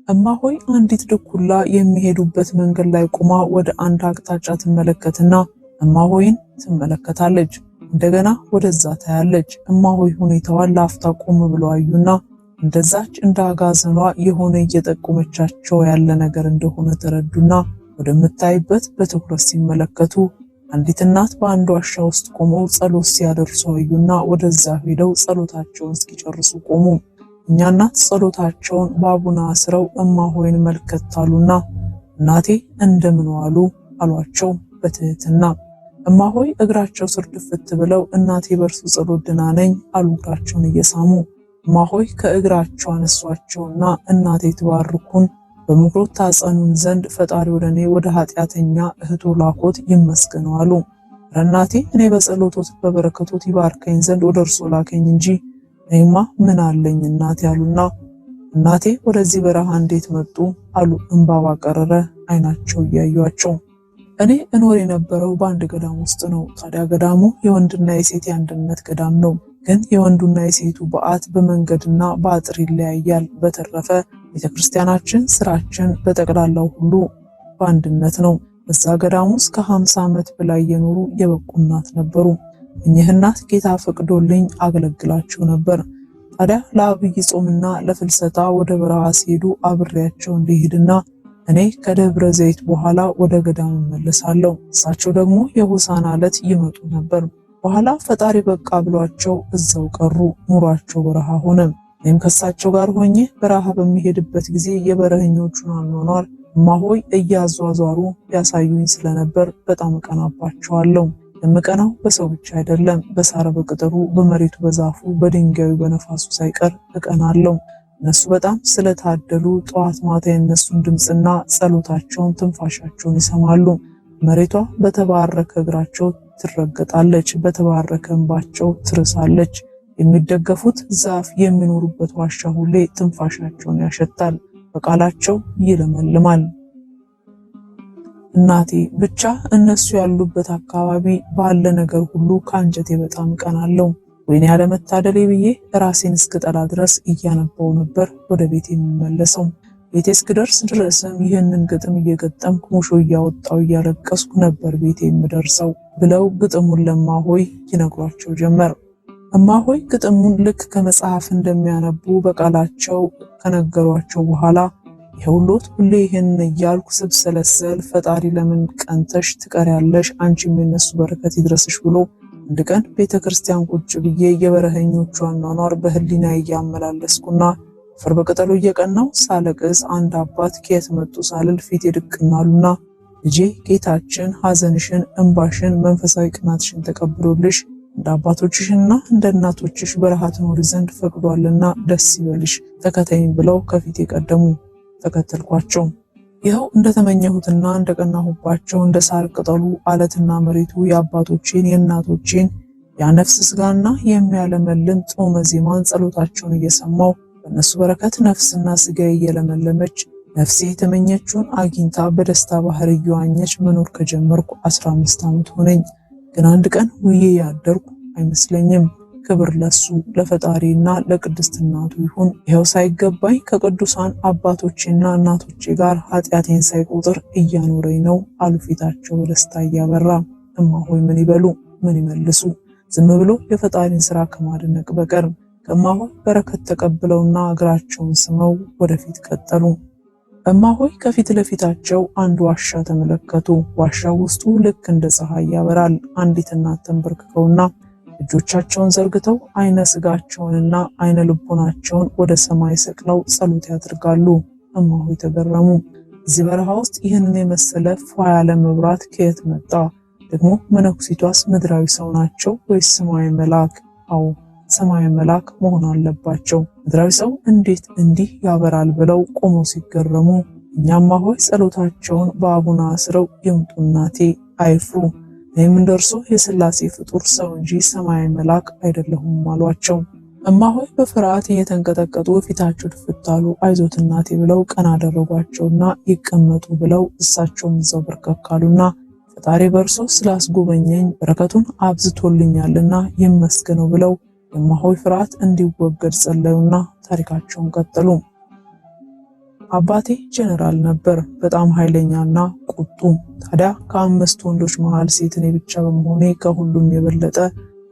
እማሆይ አንዲት ድኩላ የሚሄዱበት መንገድ ላይ ቆማ ወደ አንድ አቅጣጫ ትመለከትና እማሆይን ትመለከታለች። እንደገና ወደዛ ታያለች። እማሆይ ሁኔታዋን ላፍታ ቆም ብለው አዩና እንደዛች እንዳጋዘኗ የሆነ እየጠቆመቻቸው ያለ ነገር እንደሆነ ተረዱና ወደምታይበት በትኩረት ሲመለከቱ አንዲት እናት በአንድ ዋሻ ውስጥ ቆመው ጸሎት ሲያደርሱ አዩና ወደዛ ሄደው ጸሎታቸውን እስኪጨርሱ ቆሙ። እኛ እናት ጸሎታቸውን በአቡነ አስረው እማሆይን መልከታሉና እናቴ እንደምን ዋሉ አሏቸው በትህትና። እማሆይ እግራቸው ስር ድፍት ብለው እናቴ በርሱ ጸሎት ድና ነኝ አሉ እግራቸውን እየሳሙ። እማሆይ ከእግራቸው አነሷቸውና እናቴ ትባርኩን በምክሮት ታጸኑን ዘንድ ፈጣሪ ወደኔ ወደ ኃጢአተኛ እህቶ ላኮት ይመስገነው አሉ። እናቴ እኔ በጸሎቶት በበረከቶት ይባርከኝ ዘንድ ወደ እርሱ ላከኝ እንጂ እኔማ ምን አለኝ እናቴ አሉና እናቴ ወደዚህ በረሃ እንዴት መጡ አሉ እንባ ባቀረረ አይናቸው እያዩአቸው። እኔ እኖር የነበረው በአንድ ገዳም ውስጥ ነው። ታዲያ ገዳሙ የወንድና የሴት አንድነት ገዳም ነው። ግን የወንዱና የሴቱ በዓት በመንገድና በአጥር ይለያያል። በተረፈ ቤተክርስቲያናችን ስራችን በጠቅላላው ሁሉ በአንድነት ነው። በዛ ገዳም ውስጥ ከ50 ዓመት በላይ የኖሩ የበቁ እናት ነበሩ። እኚህ እናት ጌታ ፈቅዶልኝ አገለግላቸው ነበር። ታዲያ ለአብይ ጾምና ለፍልሰታ ወደ በረሃ ሲሄዱ አብሬያቸው እንዲሄድና እኔ ከደብረ ዘይት በኋላ ወደ ገዳም እመለሳለሁ። እሳቸው ደግሞ የሆሳዕና ዕለት ይመጡ ነበር። በኋላ ፈጣሪ በቃ ብሏቸው እዛው ቀሩ። ኑሯቸው በረሃ ሆነ። እኔም ከሳቸው ጋር ሆኜ በረሃ በሚሄድበት ጊዜ የበረሃኞቹን አኗኗር እማሆይ እያዟዟሩ ያሳዩኝ ስለነበር በጣም እቀናባቸዋለሁ። የምቀናው በሰው ብቻ አይደለም፣ በሳር በቅጠሩ፣ በመሬቱ፣ በዛፉ፣ በድንጋዩ፣ በነፋሱ ሳይቀር እቀናለሁ። እነሱ በጣም ስለታደሉ ጠዋት ማታ የነሱን ድምፅና ጸሎታቸውን ትንፋሻቸውን ይሰማሉ። መሬቷ በተባረከ እግራቸው ትረገጣለች፣ በተባረከ እንባቸው ትርሳለች። የሚደገፉት ዛፍ የሚኖሩበት ዋሻ ሁሌ ትንፋሻቸውን ያሸታል፣ በቃላቸው ይለመልማል። እናቴ ብቻ እነሱ ያሉበት አካባቢ ባለ ነገር ሁሉ ከአንጀቴ በጣም ቀናለሁ። ወይኔ ያለመታደሌ ብዬ ራሴን እስክጠላ ድረስ እያነባው ነበር ወደ ቤት የሚመለሰው። ቤቴ እስክደርስ ድረስም ይህንን ግጥም እየገጠምኩ ሙሾ እያወጣው እያለቀስኩ ነበር ቤቴ የምደርሰው ብለው ግጥሙን ለእማሆይ ይነግሯቸው ጀመር። እማሆይ ግጥሙን ልክ ከመጽሐፍ እንደሚያነቡ በቃላቸው ከነገሯቸው በኋላ ይኸውልዎት ሁሌ ይህን እያልኩ ስብሰለሰል ፈጣሪ ለምን ቀንተሽ ትቀሪያለሽ? አንቺም የነሱ በረከት ይድረስሽ ብሎ አንድ ቀን ቤተክርስቲያን ቁጭ ብዬ የበረሃኞቹ አኗኗር በህሊና እያመላለስኩና አፈር በቅጠሉ እየቀናው ሳለቅስ አንድ አባት ከየት መጡ ሳልል ፊት ይድቅናሉና ልጄ ጌታችን ሐዘንሽን፣ እንባሽን፣ መንፈሳዊ ቅናትሽን ተቀብሎልሽ እንደ አባቶችሽና እንደ እናቶችሽ በረሃ ትኖሪ ዘንድ ፈቅዷልና ደስ ይበልሽ ተከተይኝ ብለው ከፊት የቀደሙ። ተከተልኳቸው። ይኸው እንደተመኘሁትና እንደቀናሁባቸው እንደ ሳር ቅጠሉ አለትና መሬቱ የአባቶቼን የእናቶቼን ያነፍስ ስጋና የሚያለመልም ጾመ ዜማን ጸሎታቸውን እየሰማው በእነሱ በረከት ነፍስና ስጋ እየለመለመች ነፍሴ የተመኘችውን አግኝታ በደስታ ባህር እየዋኘች መኖር ከጀመርኩ 15 ዓመት ሆነኝ። ግን አንድ ቀን ውዬ ያደርኩ አይመስለኝም። ክብር ለሱ ለፈጣሪና ለቅድስት እናቱ ይሁን። ይኸው ሳይገባኝ ከቅዱሳን አባቶቼና እናቶቼ ጋር ኃጢአቴን ሳይቆጥር እያኖረኝ ነው አሉ ፊታቸው በደስታ እያበራ። እማሆይ ምን ይበሉ ምን ይመልሱ? ዝም ብሎ የፈጣሪን ስራ ከማድነቅ በቀር። ከእማሆይ በረከት ተቀብለውና እግራቸውን ስመው ወደፊት ቀጠሉ። እማሆይ ከፊት ለፊታቸው አንድ ዋሻ ተመለከቱ። ዋሻው ውስጡ ልክ እንደ ፀሐይ ያበራል። አንዲት እናት ተንበርክከውና እጆቻቸውን ዘርግተው አይነ ስጋቸውንና አይነ ልቦናቸውን ወደ ሰማይ ሰቅለው ጸሎት ያደርጋሉ። እማሆይ ተገረሙ። እዚህ በረሃ ውስጥ ይህንን የመሰለ ፏ ያለ መብራት ከየት መጣ? ደግሞ መነኩሲቷስ ምድራዊ ሰው ናቸው ወይስ ሰማያዊ መልአክ? አዎ ሰማያዊ መልአክ መሆን አለባቸው። ምድራዊ ሰው እንዴት እንዲህ ያበራል ብለው ቆመው ሲገረሙ እማሆይ ጸሎታቸውን በአቡነ አስረው ይምጡ እናቴ አይፍሩ፣ እኔም እንደርሶ የሥላሴ ፍጡር ሰው እንጂ ሰማያዊ መልአክ አይደለሁም አሏቸው። እማሆይ በፍርሃት እየተንቀጠቀጡ ፊታቸው ድፍት አሉ። አይዞት እናቴ ብለው ቀና አደረጓቸውና ይቀመጡ ብለው እሳቸውም እዛው በርከክ አሉና ፈጣሪ በርሶ ስላስጎበኘኝ በረከቱን አብዝቶልኛልና ይመስገነው ብለው የእማሆይ ፍርሃት እንዲወገድ ጸለዩና ታሪካቸውን ቀጠሉ። አባቴ ጀነራል ነበር፣ በጣም ኃይለኛና ቁጡ። ታዲያ ከ5 ወንዶች መሃል ሴት እኔ ብቻ በመሆኔ ከሁሉም የበለጠ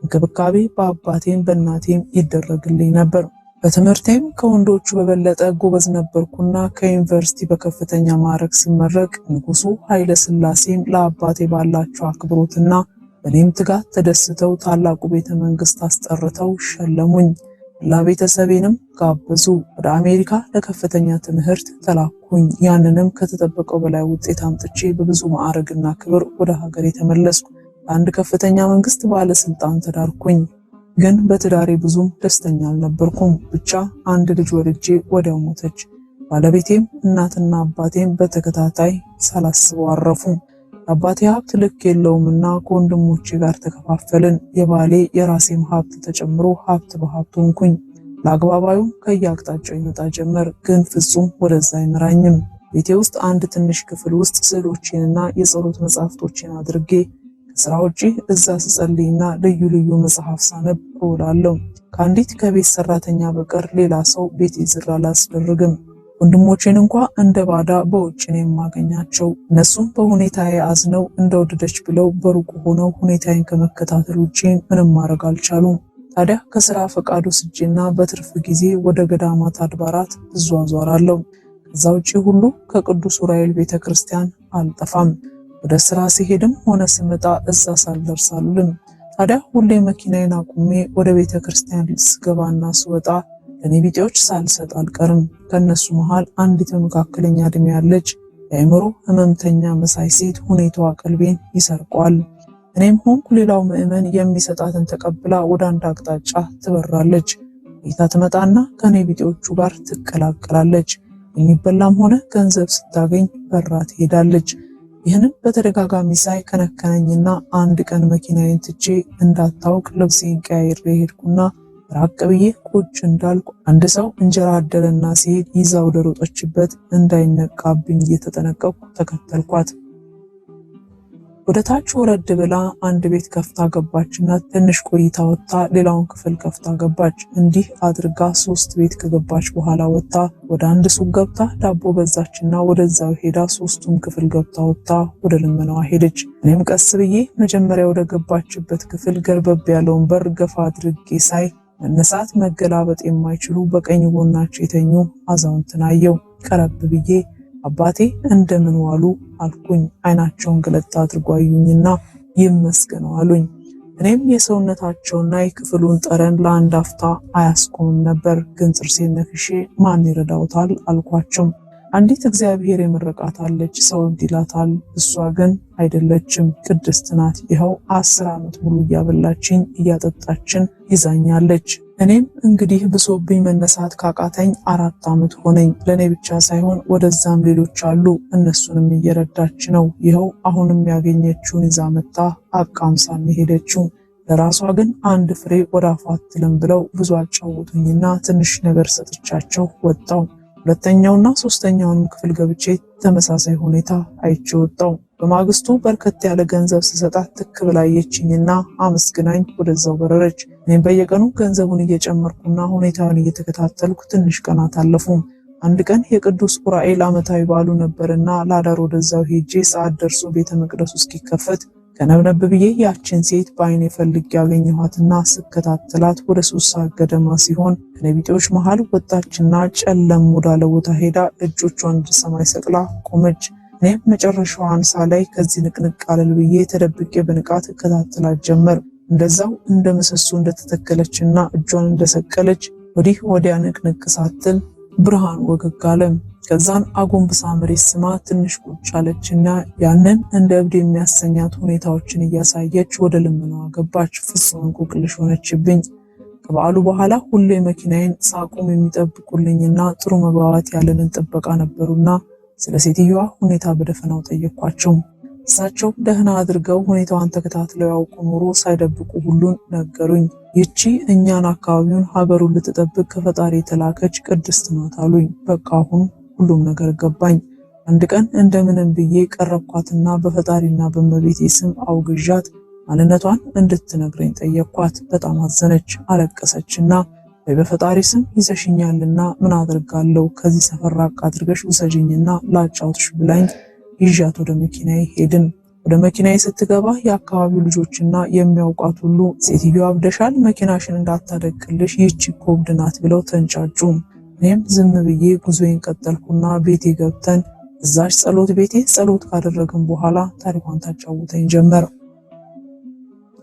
እንክብካቤ በአባቴም በእናቴም ይደረግልኝ ነበር። በትምህርቴም ከወንዶቹ በበለጠ ጎበዝ ነበርኩና ከዩኒቨርሲቲ በከፍተኛ ማዕረግ ስመረቅ ንጉሱ ኃይለ ሥላሴም ለአባቴ ባላቸው አክብሮትና በኔም ትጋት ተደስተው ታላቁ ቤተ መንግስት አስጠርተው ሸለሙኝ። ለቤተሰቤንም ጋበዙ። ወደ አሜሪካ ለከፍተኛ ትምህርት ተላኩኝ። ያንንም ከተጠበቀው በላይ ውጤት አምጥቼ በብዙ ማዕረግና ክብር ወደ ሀገሬ ተመለስኩ። አንድ ከፍተኛ መንግስት ባለስልጣን ተዳርኩኝ። ግን በትዳሬ ብዙም ደስተኛ አልነበርኩም። ብቻ አንድ ልጅ ወልጄ ወዲያው ሞተች። ባለቤቴም እናትና አባቴም በተከታታይ ሳላስበው አረፉ። አባቴ ሀብት ልክ የለውምና ከወንድሞቼ ጋር ተከፋፈልን። የባሌ የራሴም ሀብት ተጨምሮ ሀብት በሀብት ሆንኩኝ። ለአግባባዩም ከየአቅጣጫው ይመጣ ጀመር፣ ግን ፍጹም ወደዛ አይመራኝም። ቤቴ ውስጥ አንድ ትንሽ ክፍል ውስጥ ስዕሎቼንና የጸሎት መጽሐፍቶቼን አድርጌ ከስራ ውጪ እዛ ስጸልይና ልዩ ልዩ መጽሐፍ ሳነብ እውላለሁ። ከአንዲት ከቤት ሰራተኛ በቀር ሌላ ሰው ቤት ዝር አላስደርግም። ወንድሞቼን እንኳ እንደ ባዳ በውጭ ነው የማገኛቸው። እነሱም በሁኔታዬ አዝነው እንደወደደች ብለው በሩቁ ሆነው ሁኔታዬን ከመከታተል ውጪ ምንም ማድረግ አልቻሉም። ታዲያ ከስራ ፈቃድ ወስጄና በትርፍ ጊዜ ወደ ገዳማት አድባራት እዟዟራለሁ። ከዛ ውጪ ሁሉ ከቅዱስ ዑራኤል ቤተክርስቲያን አልጠፋም። ወደ ስራ ሲሄድም ሆነ ስመጣ እዛ ሳልደርስ አልውልም። ታዲያ ሁሌ መኪናዬን አቁሜ ወደ ቤተክርስቲያን ስገባና ስወጣ ለኔ ቢጤዎች ሳልሰጥ አልቀርም። ከነሱ መሃል አንዲት መካከለኛ እድሜ ያለች የአእምሮ ህመምተኛ መሳይ ሴት ሁኔታዋ ቀልቤን ይሰርቋል። እኔም ሆንኩ ሌላው ምዕመን የሚሰጣትን ተቀብላ ወደ አንድ አቅጣጫ ትበራለች። ጌታ ትመጣና ከኔ ቢጤዎቹ ጋር ትቀላቀላለች። የሚበላም ሆነ ገንዘብ ስታገኝ በራ ትሄዳለች። ይህንን በተደጋጋሚ ሳይ ከነከነኝና አንድ ቀን መኪናዬን ትቼ እንዳታውቅ ልብሴን ቀያይሬ ሄድኩና ራቅ ብዬ ቁጭ እንዳልኩ አንድ ሰው እንጀራ አደረና ሲሄድ ይዛ ወደ ሮጠችበት እንዳይነቃብኝ እየተጠነቀቅኩ ተከተልኳት። ወደ ታች ወረድ ብላ አንድ ቤት ከፍታ ገባችና ትንሽ ቆይታ ወጥታ ሌላውን ክፍል ከፍታ ገባች። እንዲህ አድርጋ 3 ቤት ከገባች በኋላ ወጥታ ወደ አንድ ሱቅ ገብታ ዳቦ ገዛችና ወደዛው ሄዳ 3ቱም ክፍል ገብታ ወጥታ ወደ ልመናዋ ሄደች። እኔም ቀስ ብዬ መጀመሪያ ወደ ገባችበት ክፍል ገርበብ ያለውን በር ገፋ አድርጌ ሳይ መነሳት መገላበጥ የማይችሉ በቀኝ ጎናቸው የተኙ አዛውንትን አየሁ። ቀረብ ብዬ አባቴ እንደምን ዋሉ አልኩኝ። አይናቸውን ገለጥ አድርጎ አዩኝና ይመስገነው አሉኝ። እኔም የሰውነታቸውና የክፍሉን ጠረን ለአንድ አፍታ አያስቆምም ነበር፣ ግን ጥርሴን ነክሼ ማን ይረዳውታል አልኳቸው። አንዲት እግዚአብሔር የመረቃታለች ሰው ይላታል፣ እሷ ግን አይደለችም፣ ቅድስት ናት። ይኸው 10 ዓመት ሙሉ እያበላችኝ እያጠጣችን ይዛኛለች። እኔም እንግዲህ ብሶብኝ መነሳት ካቃተኝ 4 ዓመት ሆነኝ። ለኔ ብቻ ሳይሆን ወደዛም ሌሎች አሉ፣ እነሱንም እየረዳች ነው። ይኸው አሁንም ያገኘችውን ይዛ መጣ አቃምሳን ሄደችው። ለራሷ ግን አንድ ፍሬ ወደ አፏ አትልም ብለው ብዙ አጫውቱኝና ትንሽ ነገር ሰጥቻቸው ወጣው። ሁለተኛውና ሶስተኛውንም ክፍል ገብቼ ተመሳሳይ ሁኔታ አይቼ ወጣው። በማግስቱ በርከት ያለ ገንዘብ ስሰጣት ትክ ብላየችኝና አመስግናኝ ወደዛው በረረች። እኔም በየቀኑ ገንዘቡን እየጨመርኩና ሁኔታውን እየተከታተልኩ ትንሽ ቀናት አለፉ። አንድ ቀን የቅዱስ ዑራኤል ዓመታዊ በዓሉ ነበርና ላዳር ወደዛው ሄጄ ሰዓት ደርሶ ቤተ መቅደሱ እስኪከፈት ከነብነብ ብዬ ያችን ሴት በአይኔ ፈልጌ ያገኘኋትና ስከታተላት ወደ 3 ሰዓት ገደማ ሲሆን ከነቢጤዎች መሃል ወጣችና ጨለም ወዳለ ቦታ ሄዳ እጆቿን ወደ ሰማይ ሰቅላ ቆመች። እኔም መጨረሻዋን ሳላይ ከዚህ ንቅንቅ አለል ብዬ ተደብቄ በንቃት እከታተላት ጀመር። እንደዛው እንደ ምሰሶ እንደተተከለችና እጇን እንደሰቀለች ወዲህ ወዲያ ንቅንቅ ሳትል ብርሃን ወገግ አለ። ከዛን አጎንብሳ መሬት ስማ ትንሽ ቁጭ አለችና ያንን እንደ እብድ የሚያሰኛት ሁኔታዎችን እያሳየች ወደ ልመናዋ ገባች። ፍጹም እንቆቅልሽ ሆነችብኝ። ከበዓሉ በኋላ ሁሌ መኪናዬን ሳቆም የሚጠብቁልኝና ጥሩ መግባባት ያለንን ጥበቃ ነበሩና ስለ ሴትዮዋ ሁኔታ በደፈናው ጠየኳቸው። እሳቸው ደህና አድርገው ሁኔታዋን ተከታትለው ያውቁ ኖሮ ሳይደብቁ ሁሉን ነገሩኝ። ይቺ እኛን አካባቢውን ሀገሩን ልትጠብቅ ከፈጣሪ የተላከች ቅድስት ናት አሉኝ። በቃ አሁን ሁሉም ነገር ገባኝ። አንድ ቀን እንደምንም ብዬ ቀረብኳትና በፈጣሪና በእመቤቴ ስም አውግዣት ማንነቷን እንድትነግረኝ ጠየቅኳት። በጣም አዘነች፣ አለቀሰችና በፈጣሪ ስም ይዘሽኛልና ምን አድርጋለሁ ከዚህ ሰፈር ራቅ አድርገሽ ውሰጂኝና ላጫውትሽ ብላኝ ይዣት ወደ መኪናዬ ሄድን። ወደ መኪናዬ ስትገባ የአካባቢው ልጆችና የሚያውቃት ሁሉ ሴትዮ አብደሻል፣ መኪናሽን እንዳታደቅልሽ ይህች እኮ እብድ ናት ብለው ተንጫጩ። እኔም ዝም ብዬ ጉዞዬን ቀጠልኩና ቤቴ ገብተን እዛች ጸሎት ቤቴ ጸሎት ካደረግን በኋላ ታሪኳን ታጫውተኝ ጀመር።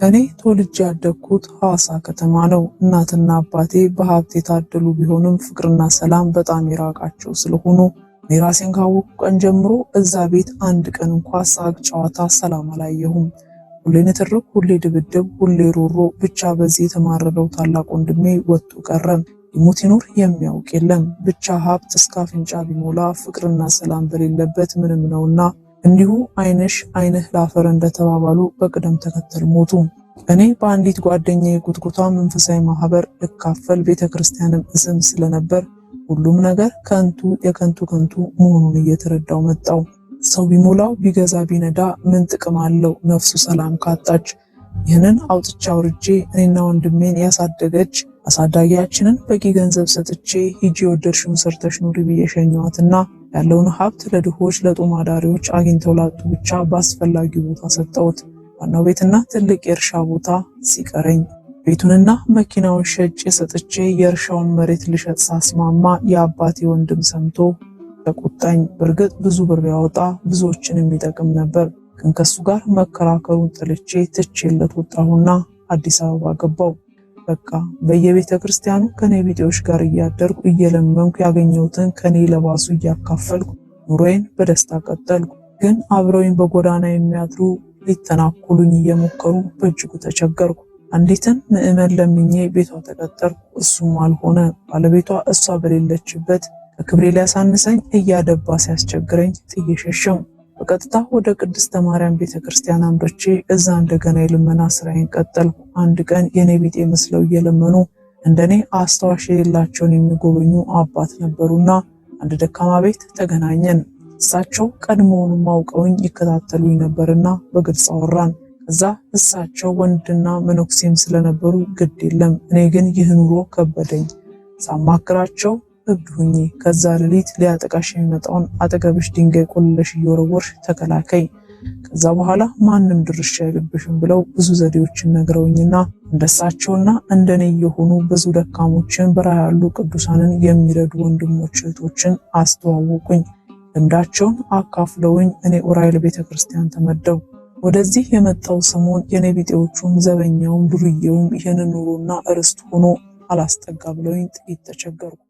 እኔ ተወልጄ ያደግኩት ሐዋሳ ከተማ ነው። እናትና አባቴ በሀብት የታደሉ ቢሆንም ፍቅርና ሰላም በጣም የራቃቸው ስለሆኑ እኔ ራሴን ካወቅኩ ቀን ጀምሮ እዛ ቤት አንድ ቀን እንኳን ሳቅ፣ ጨዋታ፣ ሰላም አላየሁም። ሁሌ ንትርክ፣ ሁሌ ድብድብ፣ ሁሌ ሮሮ። ብቻ በዚህ የተማረረው ታላቅ ወንድሜ ወጥቶ ቀረም። ይሙት ይኑር የሚያውቅ የለም። ብቻ ሀብት እስከ አፍንጫ ቢሞላ ፍቅርና ሰላም በሌለበት ምንም ነውና እንዲሁ አይንሽ አይንህ ላፈር እንደተባባሉ በቅደም ተከተል ሞቱ። እኔ በአንዲት ጓደኛዬ ጉትጉታ መንፈሳዊ ማህበር እካፈል ቤተክርስቲያንም እስም ስለነበር ሁሉም ነገር ከንቱ የከንቱ ከንቱ መሆኑን እየተረዳው መጣው። ሰው ቢሞላው ቢገዛ ቢነዳ ምን ጥቅም አለው ነፍሱ ሰላም ካጣች? ይህንን አውጥቻ አውርጄ እኔና ወንድሜን ያሳደገች አሳዳጊያችንን በቂ ገንዘብ ሰጥቼ ሂጂ ወደድሽውን ሰርተሽ ኑሪ ብዬ ሸኘኋትና ያለውን ሀብት ለድሆች ለጦም አዳሪዎች አግኝተው ላጡ ብቻ በአስፈላጊው ቦታ ሰጠሁት። ዋናው ቤትና ትልቅ የእርሻ ቦታ ሲቀረኝ ቤቱንና መኪናውን ሸጬ ሰጥቼ የእርሻውን መሬት ልሸጥ ሳስማማ የአባቴ ወንድም ሰምቶ ተቆጣኝ። በእርግጥ ብዙ ብር ያወጣ ብዙዎችን የሚጠቅም ነበር፣ ግን ከሱ ጋር መከራከሩን ጥልቼ ትቼለት ወጣሁና አዲስ አበባ ገባው። በቃ በየቤተ ክርስቲያኑ ከኔ ቢጤዎች ጋር እያደርኩ እየለመንኩ ያገኘሁትን ከኔ ለባሱ እያካፈልኩ ኑሮዬን በደስታ ቀጠልኩ። ግን አብረውኝ በጎዳና የሚያድሩ ሊተናኮሉኝ እየሞከሩ በእጅጉ ተቸገርኩ። አንዲትን ምዕመን ለምኜ ቤቷ ተቀጠርኩ። እሱም አልሆነ። ባለቤቷ እሷ በሌለችበት ከክብሬ ሊያሳንሰኝ እያደባ ሲያስቸግረኝ ጥዬ ሸሸው። በቀጥታ ወደ ቅድስተ ማርያም ቤተክርስቲያን አምርቼ እዛ እንደገና የልመና ስራዬን ቀጠልኩ። አንድ ቀን የኔ ቢጤ መስለው እየለመኑ እንደኔ አስተዋሽ የሌላቸውን የሚጎበኙ አባት ነበሩና አንድ ደካማ ቤት ተገናኘን። እሳቸው ቀድሞውንም አውቀውኝ ይከታተሉኝ ነበርና በግልጽ አወራን። ከዛ እሳቸው ወንድና መነኩሴም ስለነበሩ ግድ የለም፣ እኔ ግን ይህ ኑሮ ከበደኝ። ሳማክራቸው እብድ ሁኚ፣ ከዛ ሌሊት ሊያጠቃሽ የሚመጣውን አጠገብሽ ድንጋይ ቆልለሽ እየወረወርሽ ተከላከይ፣ ከዛ በኋላ ማንም ድርሻ አይልብሽም ብለው ብዙ ዘዴዎችን ነግረውኝና እንደሳቸውና እንደኔ የሆኑ ብዙ ደካሞችን በረሃ ያሉ ቅዱሳንን የሚረዱ ወንድሞች እህቶችን አስተዋወቁኝ። ልምዳቸውን አካፍለውኝ እኔ ኡራኤል ቤተክርስቲያን ተመደው ወደዚህ የመጣው ሰሞን የኔ ቢጤዎቹም ዘበኛውም ዱርዬውም ይህን ኑሮና እርስት ሆኖ አላስጠጋ ብለውኝ ጥቂት ተቸገርኩ።